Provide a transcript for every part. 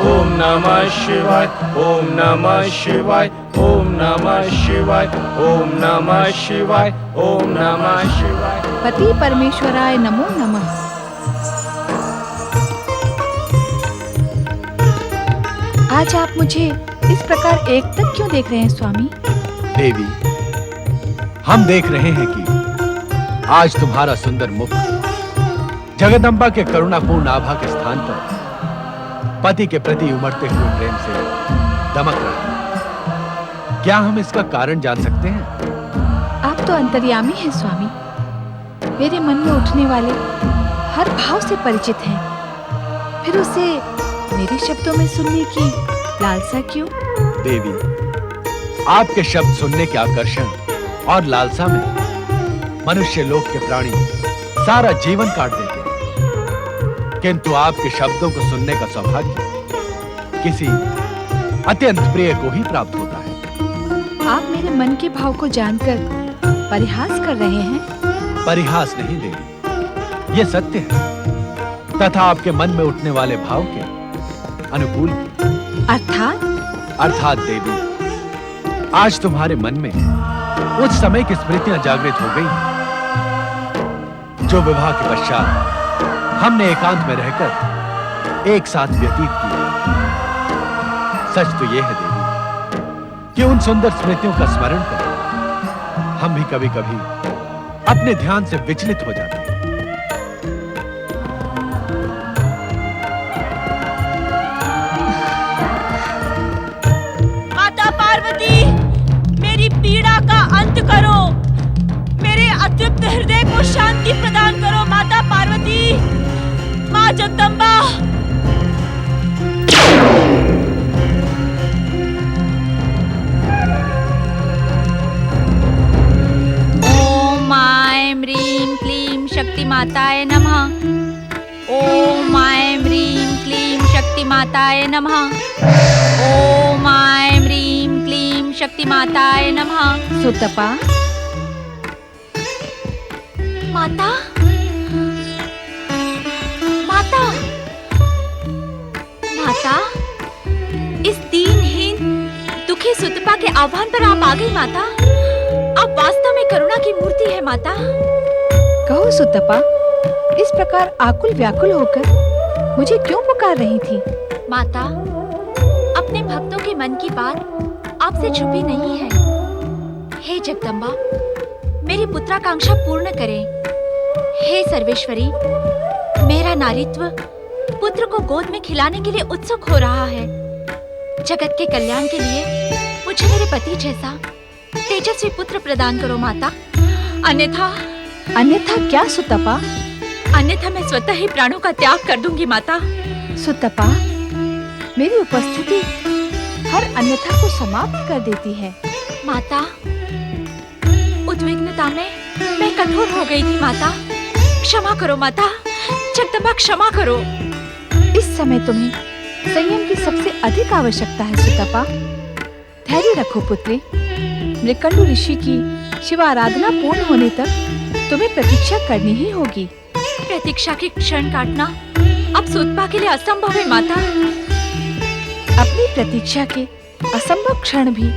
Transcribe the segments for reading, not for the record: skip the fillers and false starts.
ओम नमः शिवाय, ओम नमः शिवाय, ओम नमः शिवाय, ओम नमः शिवाय, ओम नमः शिवाय। पति परमेश्वराय नमो नमः। आज आप मुझे इस प्रकार एकटक क्यों देख रहे हैं स्वामी? देवी, हम देख रहे हैं कि आज तुम्हारा सुंदर मुख जगदम्बा के करुणापूर्ण आभा के स्थान पर पति के प्रति उमड़ते हुए प्रेम से दमक रहा है। क्या हम इसका कारण जान सकते हैं? आप तो अंतर्यामी हैं स्वामी। मेरे मन में उठने वाले हर भाव से परिचित हैं। फिर उसे मेरे शब्दों में सुनने की लालसा क्यों? देवी, आपके शब्द सुनने के आकर्षण और लालसा में मनुष्य लोक के प्राणी सारा जीवन काट देते हैं, किंतु आपके शब्दों को सुनने का सौभाग्य किसी अत्यंत प्रिय को ही प्राप्त होता है। आप मेरे मन के भाव को जानकर परिहास कर रहे हैं? परिहास नहीं देवी, ये सत्य है तथा आपके मन में उठने वाले भाव के अनुकूल भी। अर्थात देवी, आज तुम्हारे मन में उस समय की स्मृतियां जागृत हो गई हैं, जो विवाह के पश्चात हमने एकांत में रहकर एक साथ व्यतीत किया। सच तो यह है देवी कि उन सुंदर स्मृतियों का स्मरण कर हम भी कभी-कभी अपने ध्यान से विचलित हो जाते हैं। माता पार्वती, मेरी पीड़ा का अंत करो, मेरे अतृप्त हृदय को शांति प्रदान करो। माता पार्वती, माँ जगदम्बा। ओम ऐं ह्रीं क्लीं शक्ति माताय नमः। ओम ऐं ह्रीं क्लीं शक्ति माताय नमः। ओम ऐं ह्रीं क्लीं शक्ति माताय नमः। सुतपा, माता, माता, माता, इस दीनहीन दुखी सुतपा के आह्वान पर आप आ गई माता। आप वास्तव में करुणा की मूर्ति है माता। कहो सुतपा, इस प्रकार आकुल व्याकुल होकर मुझे क्यों पुकार रही थी? माता, अपने भक्तों के मन की बात आपसे छुपी नहीं है। हे जगदम्बा, मेरी पुत्राकांक्षा पूर्ण करें। हे सर्वेश्वरी, मेरा नारीत्व पुत्र को गोद में खिलाने के लिए उत्सुक हो रहा है। जगत के कल्याण के लिए मुझे मेरे पति जैसा तेजस्वी पुत्र प्रदान करो माता। अन्यथा क्या सुतपा? अन्यथा मैं स्वतः ही प्राणों का त्याग कर दूंगी माता। सुतपा, मेरी उपस्थिति हर अन्यथा को समाप्त कर देती है। माता, उद्विग्नता में मैं कठोर हो गई थी माता। क्षमा करो माता, जगदम्बा क्षमा करो। इस समय तुम्हें संयम की सबसे अधिक आवश्यकता है सुतपा। धैर्य रखो पुत्री। मृकंडु ऋषि की शिव आराधना पूर्ण होने तक तुम्हें प्रतीक्षा करनी ही होगी। प्रतीक्षा की क्षण काटना अब सुतपा के लिए असंभव है माता। अपनी प्रतीक्षा के असंभव क्षण भी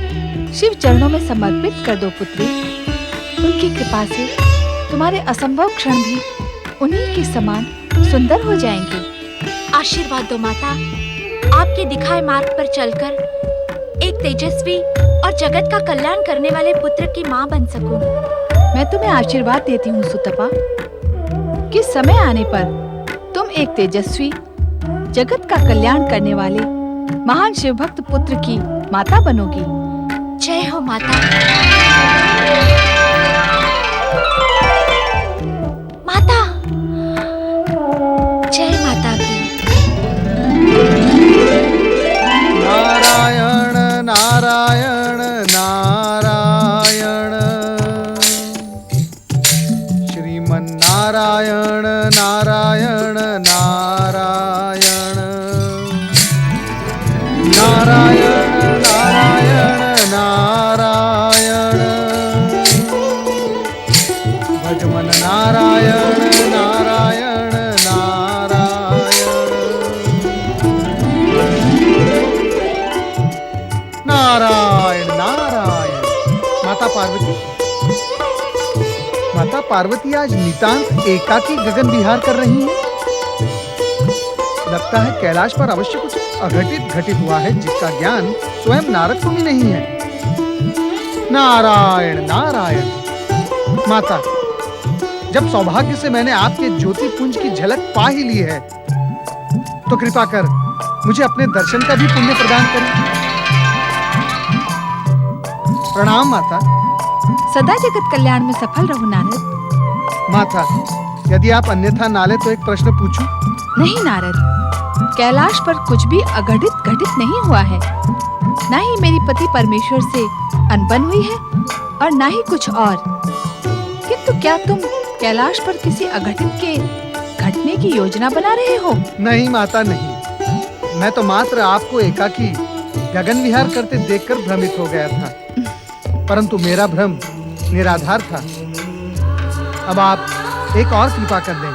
शिव चरणों में समर्पित कर दो पुत्री। उनकी कृपा से तुम्हारे असंभव क्षण भी उन्हीं के समान सुंदर हो जाएंगे। आशीर्वाद दो माता, आपके दिखाए मार्ग पर चलकर एक तेजस्वी और जगत का कल्याण करने वाले पुत्र की माँ बन सकूं। मैं तुम्हें आशीर्वाद देती हूँ सुतपा कि समय आने पर तुम एक तेजस्वी जगत का कल्याण करने वाले महान शिव भक्त पुत्र की माता बनोगी। जय हो माता। माता, जय माता की। नारायण नारायण नारायण, श्रीमन नारायण नारायण नारायण, नारायण नारायण नारायण, नारायण नारायण। माता पार्वती, माता पार्वती आज नितांत एकाकी गगन विहार कर रही हैं। लगता है कैलाश पर अवश्य कुछ अघटित घटित हुआ है, जिसका ज्ञान स्वयं नारद को भी नहीं है। नारायण नारायण। माता, जब सौभाग्य से मैंने आपके ज्योति पुंज की झलक पा ही ली है, तो कृपा कर मुझे अपने दर्शन का भी पुण्य प्रदान करें। प्रणाम माता। सदा जगत कल्याण में सफल रहो नारद। माता, यदि आप अन्यथा ना ले तो एक प्रश्न पूछूं? नहीं नारद, कैलाश पर कुछ भी अघटित घटित नहीं हुआ है। ना ही मेरी पति परमेश्वर से अनबन हुई है और ना ही कुछ और। किंतु क्या तुम कैलाश पर किसी अघटित के घटने की योजना बना रहे हो? नहीं माता नहीं, मैं तो मात्र आपको एकाकी गगन विहार करते देखकर भ्रमित हो गया था, परंतु मेरा भ्रम निराधार था। अब आप एक और कृपा कर दें।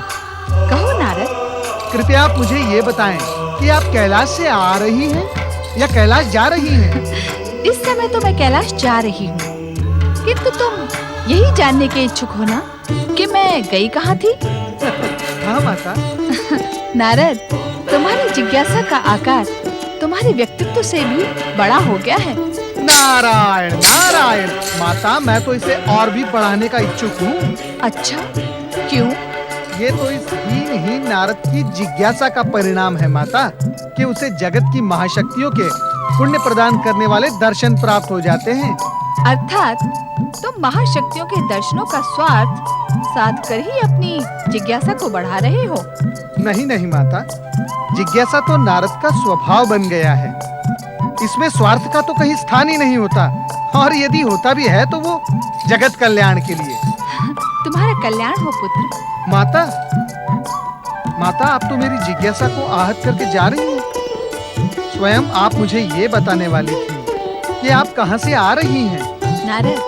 कहो नारद। कृपया आप मुझे ये बताएं कि आप कैलाश से आ रही हैं या कैलाश जा रही हैं? इस समय तो मैं कैलाश जा रही हूँ, किंतु तुम यही जानने के इच्छुक हो ना कि मैं गई कहाँ थी? हाँ माता। नारद, तुम्हारी जिज्ञासा का आकार तुम्हारे व्यक्तित्व से भी बड़ा हो गया है। नारायण नारायण। माता, मैं तो इसे और भी बढ़ाने का इच्छुक हूँ। अच्छा, क्यों? ये तो इस हीन नारद की जिज्ञासा का परिणाम है माता, कि उसे जगत की महाशक्तियों के पुण्य प्रदान करने वाले दर्शन प्राप्त हो जाते हैं। अर्थात तुम महाशक्तियों के दर्शनों का स्वार्थ साध कर ही अपनी जिज्ञासा को बढ़ा रहे हो। नहीं नहीं माता, जिज्ञासा तो नारद का स्वभाव बन गया है। इसमें स्वार्थ का तो कहीं स्थान ही नहीं होता, और यदि होता भी है तो वो जगत कल्याण के लिए। तुम्हारा कल्याण हो पुत्र। माता, माता आप तो मेरी जिज्ञासा को आहत करके जा रही हैं। स्वयं आप मुझे ये बताने वाली थी कि आप कहाँ से आ रही हैं। नारद,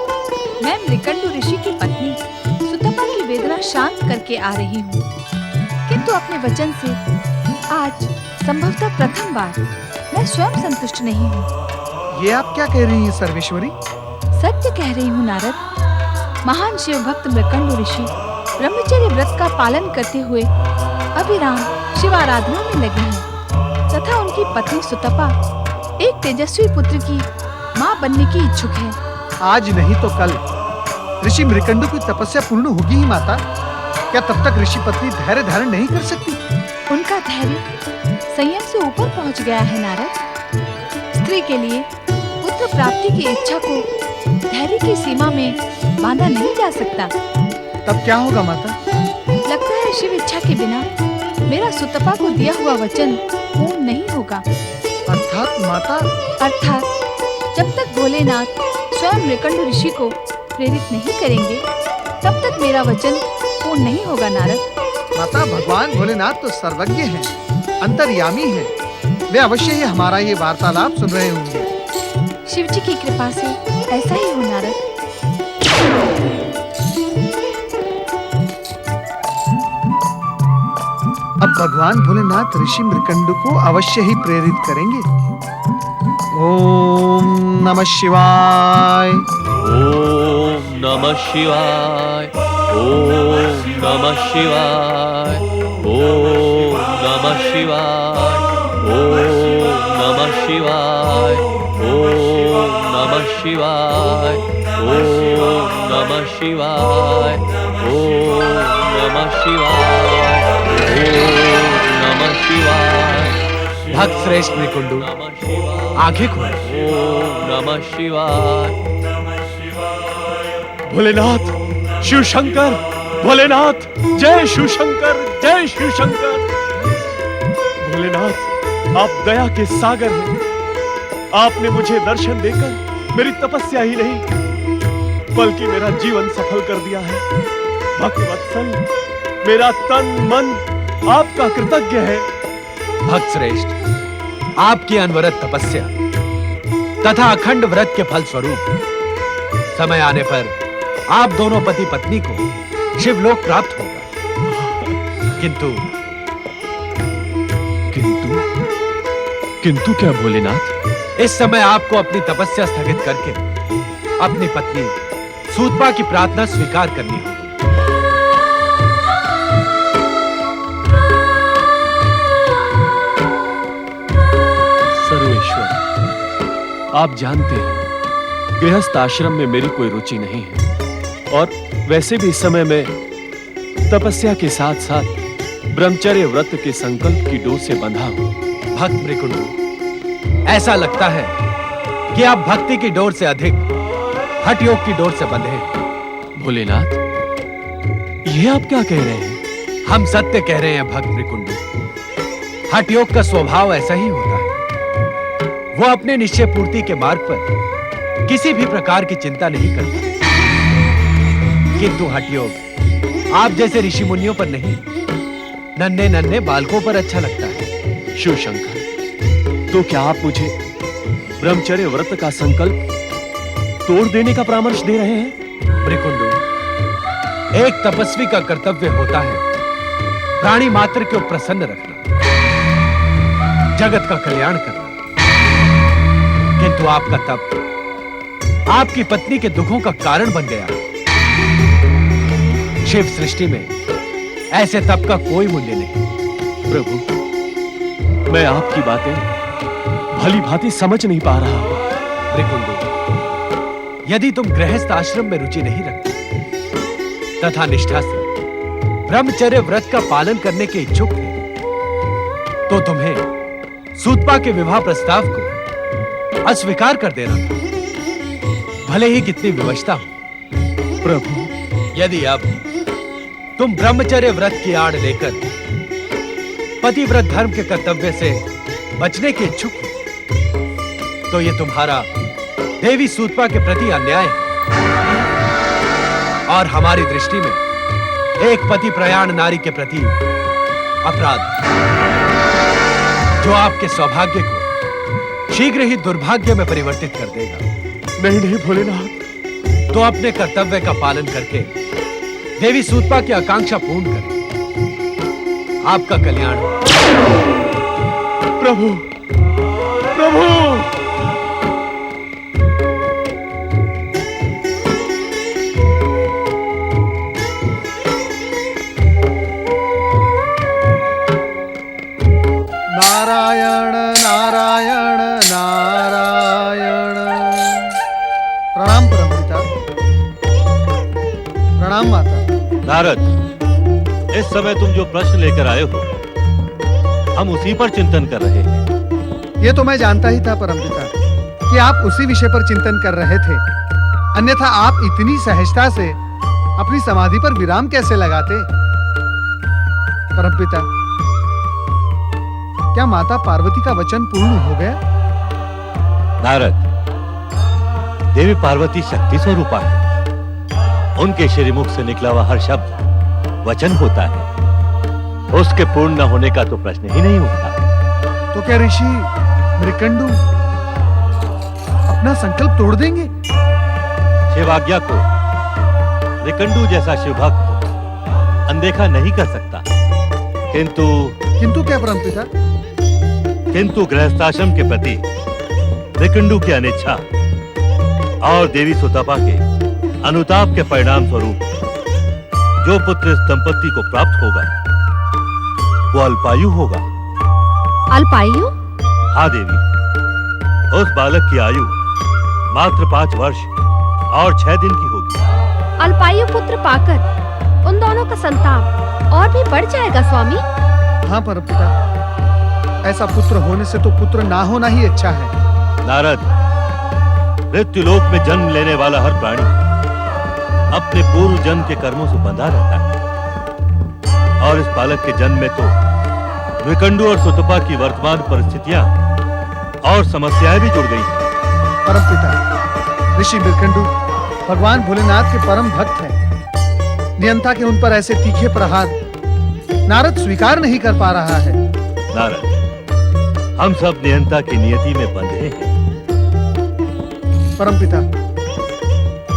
मैं मृकंडु ऋषि की पत्नी सुतपा की वेदना शांत करके आ रही हूँ, किंतु अपने वचन से आज संभवतः प्रथम बार मैं स्वयं संतुष्ट नहीं हूँ। ये आप क्या कह रही हैं सर्वेश्वरी? सत्य कह रही हूँ नारद। महान शिव भक्त मृकंडु ऋषि ब्रह्मचर्य व्रत का पालन करते हुए अभिराम शिवाराधना में लगे हैं, तथा उनकी पत्नी सुतपा एक तेजस्वी पुत्र की माँ बनने की इच्छुक है। आज नहीं तो कल ऋषि मृकंडु की तपस्या पूर्ण होगी ही माता। क्या तब तक ऋषि पत्नी धैर्य धारण नहीं कर सकती? उनका धैर्य संयम से ऊपर पहुँच गया है नारद। स्त्री के लिए पुत्र प्राप्ति की इच्छा को धैर्य की सीमा में बांधा नहीं जा सकता। तब क्या होगा माता? लगता है शिव इच्छा के बिना मेरा सुतपा को दिया हुआ वचन पूर्ण नहीं होगा। अर्थात माता? अर्थात जब तक भोलेनाथ स्वयं मृकंडु ऋषि को प्रेरित नहीं करेंगे, तब तक मेरा वचन पूर्ण नहीं होगा नारद। माता, भगवान भोलेनाथ तो सर्वज्ञ हैं, अंतर्यामी हैं। वे अवश्य ही हमारा ये वार्तालाप सुन रहे होंगे। शिव जी की कृपा से ऐसा ही हो नारद। अब भगवान भोलेनाथ ऋषि मृकंडु को अवश्य ही प्रेरित करेंगे। ओम नमः शिवाय। ओम नमः शिवाय। ओम नमः शिवाय। ओम नमः शिवाय। ओम नमः शिवाय। ओम नमः शिवाय। ओम नमः शिवाय। ओम नमः शिवाय। ओम नमः शिवाय। भक्त श्रेष्ठ मृकुंडु, आंखें खोल। ओम नमः शिवाय। भोलेनाथ, शिव शंकर, भोलेनाथ, जय शिव शंकर, जय शिव शंकर। भोलेनाथ, आप दया के सागर हैं। आपने मुझे दर्शन देकर मेरी तपस्या ही नहीं बल्कि मेरा जीवन सफल कर दिया है। भक्तवत्सल, मेरा तन मन आपका कृतज्ञ है। भक्त श्रेष्ठ, आपकी अनवरत तपस्या तथा अखंड व्रत के फल स्वरूप समय आने पर आप दोनों पति पत्नी को शिवलोक प्राप्त होगा। किंतु किंतु किंतु क्या भोलेनाथ? इस समय आपको अपनी तपस्या स्थगित करके अपनी पत्नी सूतपा की प्रार्थना स्वीकार करनी होगी। सर्वेश्वर, आप जानते हैं गृहस्थ आश्रम में मेरी कोई रुचि नहीं है, और वैसे भी इस समय मैं तपस्या के साथ साथ ब्रह्मचर्य व्रत के संकल्प की डोर से बंधा हूं। भक्त मृकुंडु, ऐसा लगता है कि आप भक्ति की डोर से अधिक हठ योग की डोर से बंधे हैं। भोलेनाथ, ये आप क्या कह रहे हैं? हम सत्य कह रहे हैं भक्त मृकुंडु। हठ योग का स्वभाव ऐसा ही होता है। वो अपने निश्चय पूर्ति के मार्ग पर किसी भी प्रकार की चिंता नहीं करता, किंतु हठ योग आप जैसे ऋषि मुनियों पर नहीं, नन्हे नन्हे बालकों पर अच्छा लगता है। शिव शंकर, तो क्या आप मुझे ब्रह्मचर्य व्रत का संकल्प तोड़ देने का परामर्श दे रहे हैं? मृकुंडु, एक तपस्वी का कर्तव्य होता है प्राणी मात्र को प्रसन्न रखना, जगत का कल्याण करना, किंतु आपका तप आपकी पत्नी के दुखों का कारण बन गया। शिव सृष्टि में ऐसे तप का कोई मूल्य नहीं। प्रभु, मैं आपकी बातें भली भांति समझ नहीं पा रहा हूं। मृकुंडु, यदि तुम गृहस्थ आश्रम में रुचि नहीं रखते तथा निष्ठा से ब्रह्मचर्य व्रत का पालन करने के इच्छुक थे, तो तुम्हें सूतपा के विवाह प्रस्ताव को अस्वीकार कर देना था, भले ही कितनी विवशता हो। प्रभु, यदि अब तुम ब्रह्मचर्य व्रत की आड़ लेकर पतिव्रत धर्म के कर्तव्य से बचने के इच्छुक हो, तो ये तुम्हारा देवी सूतपा के प्रति अन्याय है और हमारी दृष्टि में एक पति प्रयाण नारी के प्रति अपराध, जो आपके सौभाग्य को शीघ्र ही दुर्भाग्य में परिवर्तित कर देगा। नहीं भोलेनाथ, तो अपने कर्तव्य का पालन करके देवी सूतपा की आकांक्षा पूर्ण करें, आपका कल्याण हो। प्रभु, प्रभु! नारायण नारायण नारायण। प्रणाम परमपिता। प्रणाम माता। नारद, इस समय तुम जो प्रश्न लेकर आए हो, हम उसी पर चिंतन कर रहे हैं। ये तो मैं जानता ही था परमपिता कि आप उसी विषय पर चिंतन कर रहे थे, अन्यथा आप इतनी सहजता से अपनी समाधि पर विराम कैसे लगाते? परमपिता, क्या माता पार्वती का वचन पूर्ण हो गया? नारद, देवी पार्वती शक्ति स्वरूपा है। उनके श्रीमुख से निकला हुआ हर शब्द वचन होता है। उसके पूर्ण न होने का तो प्रश्न ही नहीं उठता। तो क्या ऋषि मृकंडु अपना संकल्प तोड़ देंगे? शिवाज्ञा को मृकंडु जैसा शिवभक्त अनदेखा नहीं कर सकता। किंतु क्या परमपिता? किंतु गृहस्थाश्रम के प्रति मृकंडु की अनिच्छा और देवी सूतपा के अनुताप के परिणाम स्वरूप जो पुत्र इस दंपति को प्राप्त होगा वो अल्पायु होगा। अल्पायु? हाँ देवी, उस बालक की आयु मात्र 5 वर्ष और 6 दिन की होगी। अल्पायु पुत्र पाकर उन दोनों का संताप और भी बढ़ जाएगा स्वामी। हाँ परमपिता, ऐसा पुत्र होने से तो पुत्र ना होना ही अच्छा है। नारद, मृत्युलोक में जन्म लेने वाला हर प्राणी अपने पूर्व जन्म के कर्मों से बंधा रहता है, और इस बालक के जन्म में तो मृकंडु और सूतपा की वर्तमान परिस्थितियां और समस्याएं भी जुड़ गई हैं। परमपिता, ऋषि मृकंडु भगवान भोलेनाथ के परम भक्त हैं। नियंता के उन पर ऐसे तीखे प्रहार नारद स्वीकार नहीं कर पा रहा है। नारद, हम सब नियंता की नियति में बंधे हैं। परमपिता,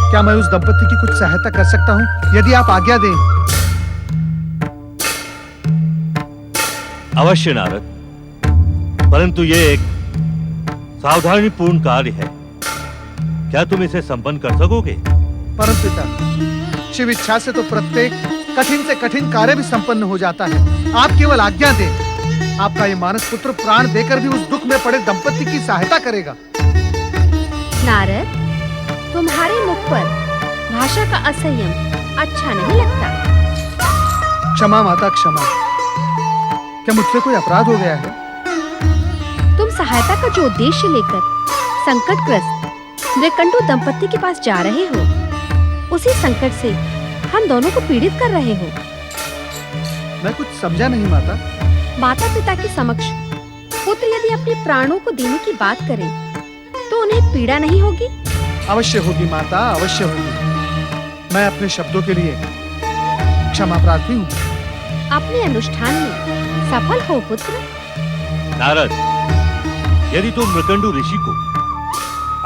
क्या मैं उस दंपति की कुछ सहायता कर सकता हूँ, यदि आप आज्ञा दें? अवश्य नारद, परंतु ये एक सावधानीपूर्ण कार्य है, क्या तुम इसे संपन्न कर सकोगे? परम पिता, शिव इच्छा से तो प्रत्येक कठिन से कठिन कार्य भी संपन्न हो जाता है। आप केवल आज्ञा दें, आपका ये मानस पुत्र प्राण देकर भी उस दुख में पड़े दंपति की सहायता करेगा। नारद, तुम्हारे मुख पर भाषा का असंयम अच्छा नहीं लगता। क्षमा माता क्षमा। क्या मुझसे कोई अपराध हो गया है? तुम सहायता का जो उद्देश्य लेकर संकटग्रस्त मृकंडू दंपति के पास जा रहे हो, उसी संकट से हम दोनों को पीड़ित कर रहे हो। मैं कुछ समझा नहीं माता। माता पिता के समक्ष पुत्र यदि अपने प्राणों को देने की बात करे तो उन्हें पीड़ा नहीं होगी? अवश्य होगी माता, अवश्य होगी। मैं अपने शब्दों के लिए क्षमा प्रार्थी हूँ। अपने अनुष्ठान में सफल हो पुत्र। नारद, यदि तुम मृकंडू ऋषि को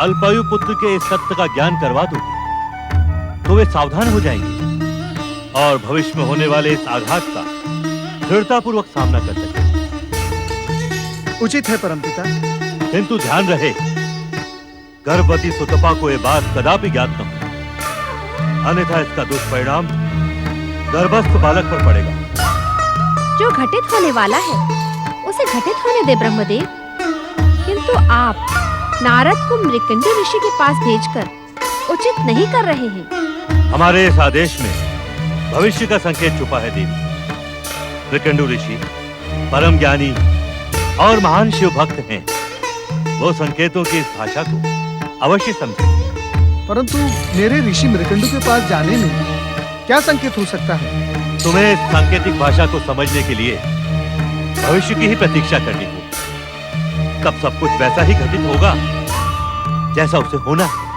अल्पायु पुत्र के इस सत्य का ज्ञान करवा दोगे तो वे सावधान हो जाएंगे और भविष्य में होने वाले इस आघात का दृढ़तापूर्वक सामना कर सकेंगे। उचित है परम पिता। किंतु ध्यान रहे, गर्भवती सुतपा को यह बात कदापि ज्ञात न हो, अन्यथा इसका दुष्परिणाम गर्भस्थ बालक पर पड़ेगा। जो घटित होने वाला है उसे घटित होने दे ब्रह्मदेव। किंतु आप नारद को मृकंडू ऋषि के पास भेजकर उचित नहीं कर रहे हैं। हमारे इस आदेश में भविष्य का संकेत छुपा है देवी। मृकंडू ऋषि परम ज्ञानी और महान शिव भक्त हैं। वो संकेतों की इस भाषा को अवश्य समझेंगे। परंतु मेरे ऋषि मृकंडू के पास जाने में क्या संकेत हो सकता है? तुम्हें इस सांकेतिक भाषा को समझने के लिए भविष्य की ही प्रतीक्षा करनी होगी। तब सब कुछ वैसा ही घटित होगा जैसा उसे होना है।